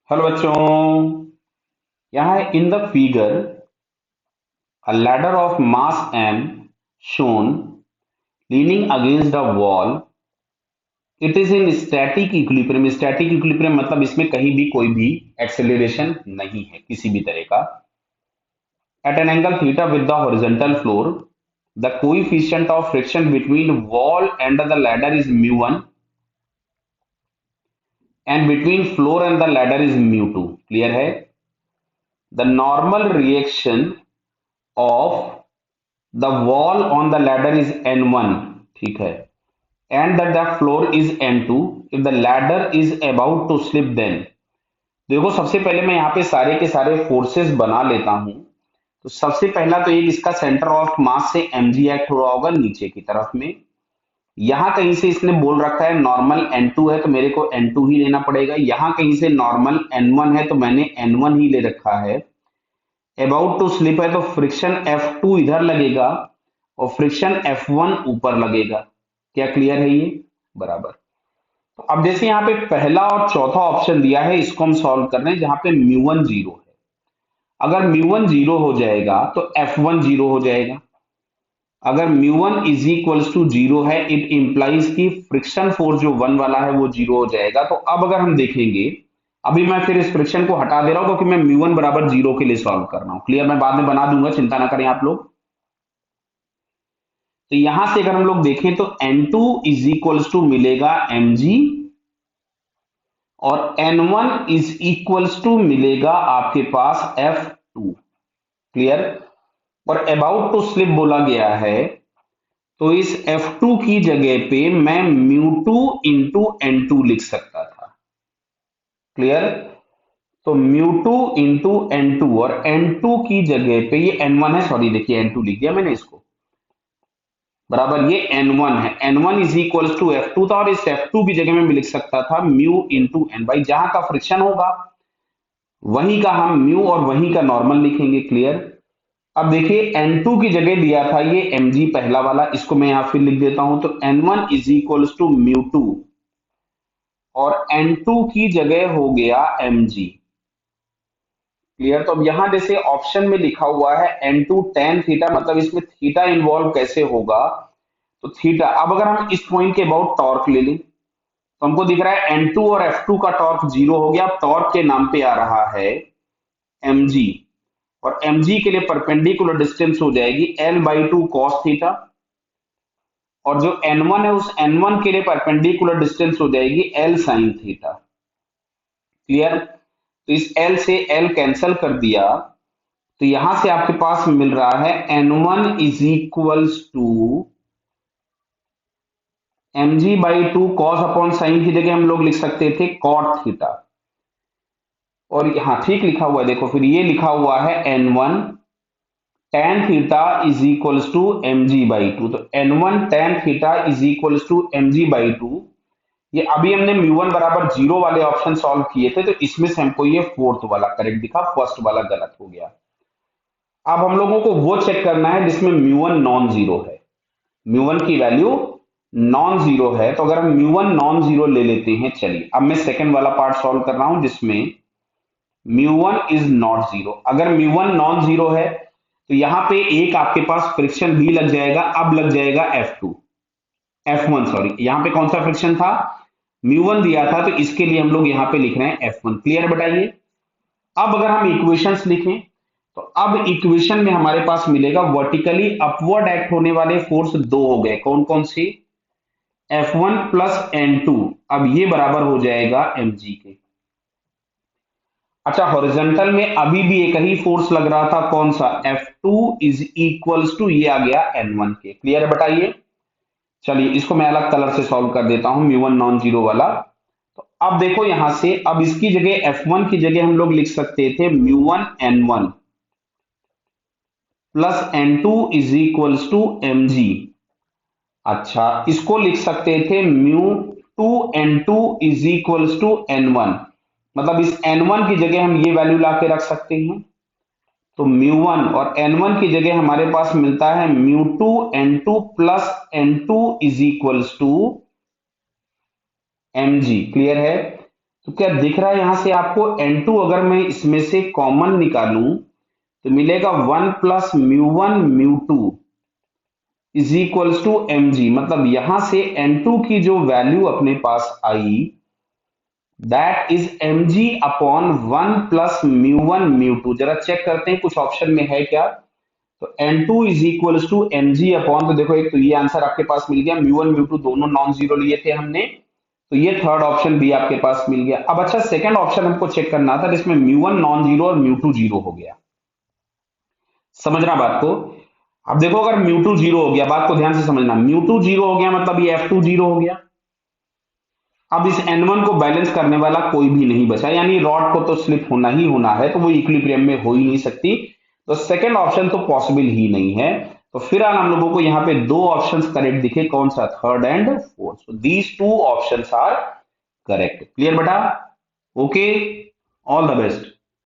Hello बच्चों, यहाँ in the figure a ladder of mass m shown leaning against a wall. It is in static equilibrium. Static equilibrium मतलब इसमें कहीं भी कोई भी एक्सेलरेशन नहीं है किसी भी तरह का. At an angle theta with the horizontal floor, the coefficient of friction between wall and the ladder is mu1 and between floor and the ladder is mu2. Clear है? The normal reaction of the wall on the ladder is n1, ठीक है, and that the floor is n2. if the ladder is about to slip then. देखो, सबसे पहले मैं यहाँ पे सारे के सारे फोर्सेस बना लेता हूं. तो सबसे पहला तो एक इसका सेंटर ऑफ मास से mg एक्ट हो रहा होगा नीचे की तरफ में. यहां कहीं से इसने बोल रखा है नॉर्मल n2 है तो मेरे को n2 ही लेना पड़ेगा. यहां कहीं से नॉर्मल n1 है तो मैंने n1 ही ले रखा है. अबाउट टू स्लिप है तो फ्रिक्शन F2 इधर लगेगा और फ्रिक्शन F1 ऊपर लगेगा. क्या क्लियर है ये? बराबर. तो अब जैसे यहाँ पे पहला और चौथा ऑप्शन दिया है, इसको हम सॉल्व कर रहे हैं जहां पे म्यू1 जीरो है. अगर म्यू1 जीरो हो जाएगा तो F1 जीरो हो जाएगा. अगर म्यू1 इज इक्वल्स टू जीरो है, इट इंप्लाइज कि फ्रिक्शन फोर्स जो वन वाला है वो जीरो हो जाएगा. तो अब अगर हम देखेंगे, अभी मैं फिर इस फ्रिक्शन को हटा दे रहा हूं क्योंकि मैं म्यू1 बराबर जीरो के लिए सॉल्व कर रहा हूं. क्लियर? मैं बाद में बना दूंगा, चिंता ना करें आप लोग. तो यहां से अगर हम लोग देखें तो N2 इज इक्वल्स टू मिलेगा mg और N1 इज इक्वल्स टू मिलेगा आपके पास F2. क्लियर? और अबाउट टू स्लिप बोला गया है तो इस F2 की जगह पे मैं म्यू2 इंटू N2 लिख सकता था. क्लियर? तो म्यू2 इंटू N2 और N2 की जगह पे ये N1 है, सॉरी देखिए N2 लिख दिया मैंने इसको, बराबर ये N1 है. N1 is equal to F2 था और इस F2 की जगह में मैं लिख सकता था म्यू इंटू N. भाई जहां का फ्रिक्शन होगा वहीं का हम म्यू और वहीं का नॉर्मल लिखेंगे. क्लियर? अब देखिए N2 की जगह दिया था ये mg पहला वाला, इसको मैं यहां फिर लिख देता हूं. तो N1 इज इक्वल टू म्यू2 और N2 की जगह हो गया mg. क्लियर? तो अब यहां जैसे ऑप्शन में लिखा हुआ है N2 tan थीटा, मतलब इसमें थीटा इन्वॉल्व कैसे होगा? तो थीटा, अब अगर हम इस पॉइंट के अबाउट टॉर्क ले लें तो हमको दिख रहा है N2 और F2 का टॉर्क जीरो हो गया. अब टॉर्क के नाम पे आ रहा है mg और mg के लिए परपेंडिकुलर डिस्टेंस हो जाएगी L/2 cos थीटा और जो N1 है उस N1 के लिए परपेंडिकुलर डिस्टेंस हो जाएगी L sin थीटा. क्लियर? तो इस L से L कैंसल कर दिया तो यहां से आपके पास मिल रहा है N1 is equals to mg/2 cos upon sine की जगह हम लोग लिख सकते थे cot थीटा. और यहां ठीक लिखा हुआ है, देखो फिर ये लिखा हुआ है N1 tan theta is equals to mg/2. तो N1 tan theta is equals to mg/2. ये अभी हमने म्यू1 बराबर जीरो वाले ऑप्शन सॉल्व किए थे तो इसमें से हमको ये फोर्थ वाला करेक्ट दिखा, फर्स्ट वाला गलत हो गया. अब हम लोगों को वो चेक करना है जिसमें म्यू1 नॉन जीरो है. म्यू1 की वैल्यू नॉन जीरो है तो अगर हम म्यू1 नॉन जीरो ले लेते हैं, चलिए अब मैं सेकंड वाला पार्ट सॉल्व कर रहा हूं जिसमें म्यू1 इज नॉट जीरो. अगर म्यू1 नॉन जीरो है तो यहां पे एक आपके पास फ्रिक्शन भी लग जाएगा. अब लग जाएगा F1 सॉरी, यहां पे कौन सा फ्रिक्शन था? म्यू1 दिया था तो इसके लिए हम लोग यहां पे लिख रहे हैं F1. क्लियर? बताइए. अब अगर हम इक्वेशंस लिखें तो अब इक्वेशन में हमारे पास मिलेगा वर्टिकली अपवर्ड एक्ट होने वाले फोर्स दो हो गए. कौन कौन से? F1 plus N2. अब ये बराबर हो जाएगा mg के. अच्छा, हॉरिजॉन्टल में अभी भी एक ही फोर्स लग रहा था, कौन सा? F2 इज इक्वल्स टू ये आ गया N1 के. क्लियर है? बताइए. चलिए इसको मैं अलग कलर से सॉल्व कर देता हूं, म्यू1 नॉन जीरो वाला. तो अब देखो यहां से, अब इसकी जगह F1 की जगह हम लोग लिख सकते थे mu N1 plus N2 is equals to mg. अच्छा, इसको लिख सकते थे म्यू2 N2 is equals to N1, मतलब इस N1 की जगह हम ये वैल्यू ला के रख सकते हैं. तो म्यू1 और N1 की जगह हमारे पास मिलता है mu N2 plus N2 is equals to mg. Clear है? तो क्या दिख रहा है यहां से आपको N2 अगर मैं इसमें से कॉमन निकालूं तो मिलेगा 1 + μ1 μ2 इज इक्वल्स टू mg। मतलब यहां से N2 की जो वैल्यू अपने पास आई दैट इज mg अपॉन 1 + μ1 μ2। जरा चेक करते हैं कुछ ऑप्शन में है क्या। तो N2 is equals to mg upon, तो देखो एक तो ये आंसर आपके पास मिल गया, μ1 μ2 दोनों नॉन जीरो लिए थे हमने, तो ये थर्ड ऑप्शन भी आपके पास मिल गया। अब अच्छा सेकंड ऑप्शन हमको चेक करना था जिसमें μ1 नॉन जीरो और μ2 जीरो हो गया। समझना बात को। अब देखो अगर μ2 जीरो हो गया, बात को ध्यान से समझना, μ2 जीरो हो गया मतलब ये F2 जीरो हो गया। अब इस N1 को बैलेंस करने वाला कोई भी नहीं बचा, यानी रॉड को तो स्लिप होना ही होना है, तो वो इक्विलिब्रियम में हो ही नहीं सकती, तो सेकंड ऑप्शन तो पॉसिबल ही नहीं है। तो फिलहाल हम लोगों को यहाँ पे दो ऑप्शंस करेक्ट दिखे, कौन सा, third and fourth. So these two options are correct. Clear बेटा? Okay, all the best.